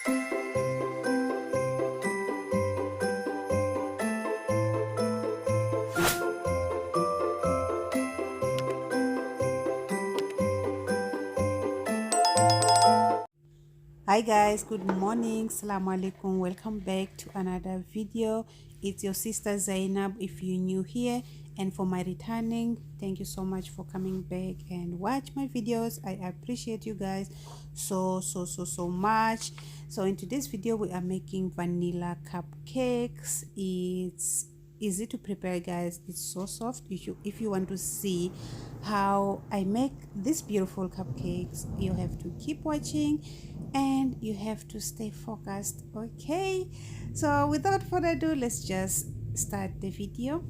Hi guys, good morning. Assalamu alaikum. Welcome back to another video. It's your sister Zainab if you're new here, and for my returning, thank you so much for coming back and watch my videos. I appreciate you guys so much. So in today's video we are making vanilla cupcakes. It's easy to prepare, guys. It's so soft. If you want to see how I make these beautiful cupcakes, you have to keep watching and you have to stay focused. Okay, so without further ado, let's just start the video.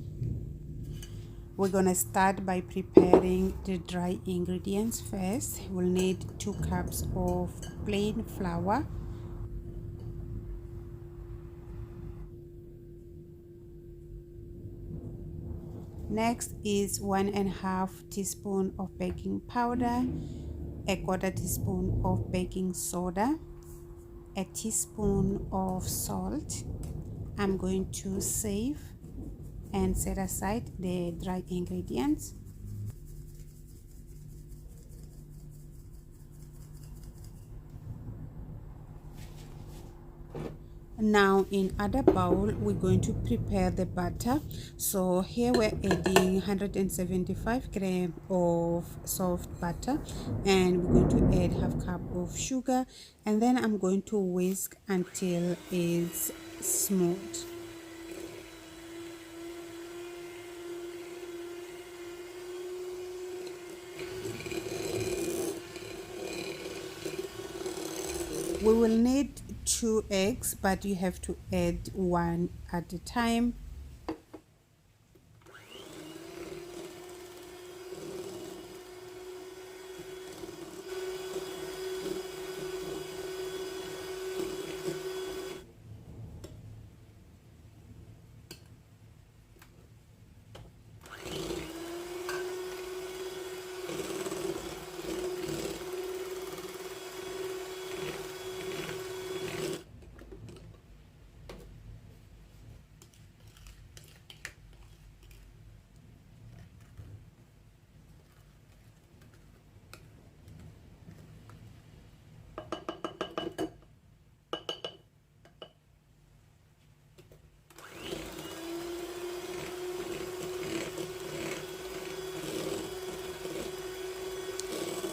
We're gonna start by preparing the dry ingredients first. We'll need 2 cups of plain flour, next is 1.5 teaspoon of baking powder, a 1/4 teaspoon of baking soda, a teaspoon of salt. I'm going to save and set aside the dry ingredients. Now in other bowl we're going to prepare the butter. So here we're adding 175 grams of soft butter, and we're going to add 1/2 cup of sugar, and then I'm going to whisk until it's smooth. We will need 2 eggs, but you have to add 1 at a time.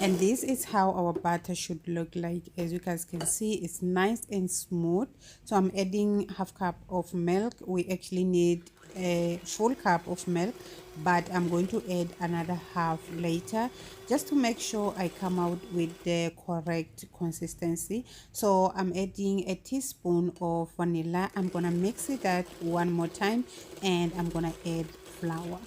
And this is how our butter should look like. As you guys can see, it's nice and smooth. So I'm adding 1/2 cup of milk. We actually need a full cup of milk, but I'm going to add another half later, just to make sure I come out with the correct consistency. So I'm adding a teaspoon of vanilla. I'm gonna mix it up one more time, and I'm gonna add flour.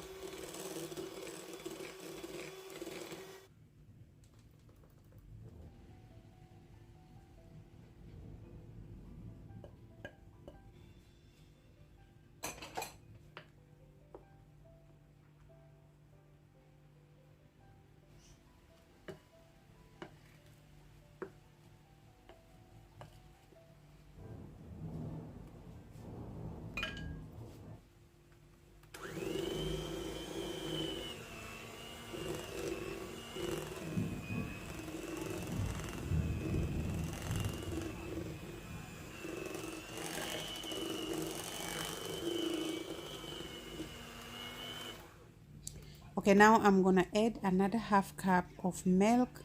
Okay, now I'm gonna add another 1/2 cup of milk.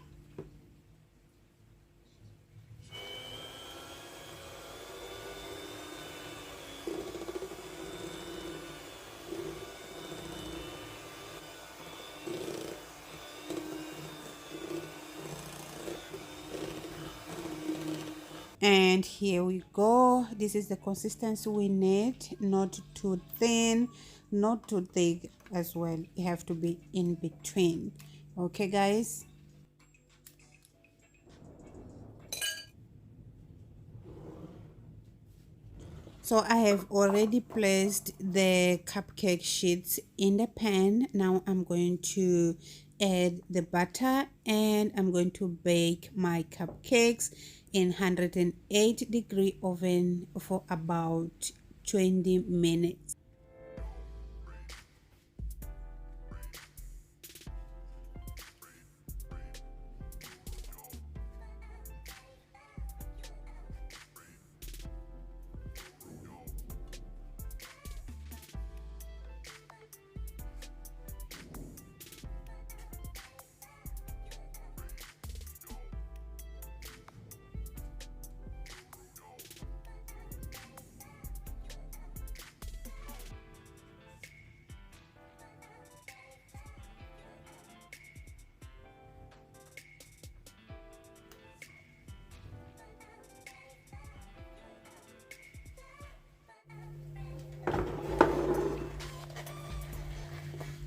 And here we go. This is the consistency we need, not too thin, not too thick as well. You have to be in between. Okay guys, so I have already placed the cupcake sheets in the pan. Now I'm going to add the butter and I'm going to bake my cupcakes. in 108-degree oven for about 20 minutes.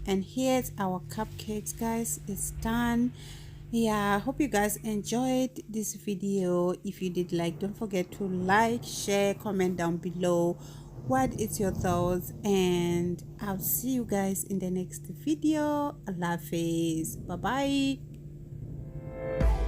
And here's our cupcakes, guys. It's done. Yeah, I hope you guys enjoyed this video. If you did, like, don't forget to like, share, comment down below what is your thoughts, and I'll see you guys in the next video. Allah Hafiz. Bye bye.